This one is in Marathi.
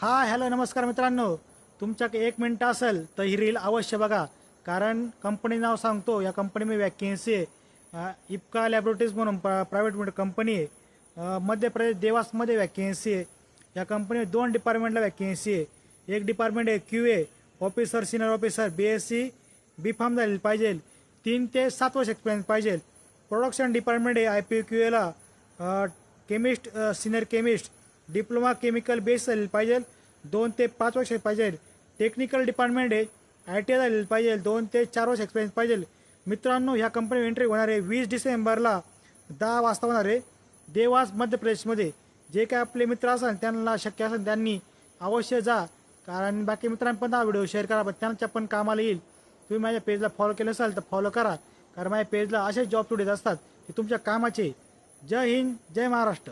हॅलो नमस्कार मित्रांनो, तुमच्याकडे 1 मिनिट असेल तर ही रील अवश्य बघा. कारण कंपनी नाव सांगतो. या कंपनीमध्ये वॅकेन्सी आहे. इप्का लॅबोरेटरीज म्हणून प्रायव्हेट कंपनी आहे. मध्य प्रदेश देवासमध्ये वॅकेन्सी आहे. या कंपनीत 2 डिपार्टमेंटला वॅकेन्सी आहे. एक डिपार्टमेंट आहे QA officer, senior officer, BSc B.Pharm झालेलं पाहिजे. 3 ते 7 वर्ष एक्सपिरियन्स पाहिजे. प्रोडक्शन डिपार्टमेंट आहे IPQAला chemist, senior chemist, diploma chemical base झालेलं पाहिजे. 2 ते 5 वर्ष पाहिजे. टेक्निकल डिपार्टमेंट आहे ITI झालेलं पाहिजे. 2 ते 4 वर्ष एक्सपिरियन्स पाहिजे. मित्रांनो, ह्या कंपनी एंट्री होणार आहे 20 डिसेंबरला 10 वाजता होणार आहे, देवास मध्य प्रदेशमध्ये. जे काय आपले मित्र असाल त्यांना शक्य असेल त्यांनी अवश्य जा. कारण बाकी मित्रांपर्यंत हा व्हिडिओ शेअर करा, पण त्यांच्या पण कामाला येईल. तुम्ही माझ्या पेजला फॉलो केलं असाल तर फॉलो करा. कारण माझ्या पेजला असे जॉब टुडेज असतात ते तुमच्या कामाचे. जय हिंद, जय महाराष्ट्र.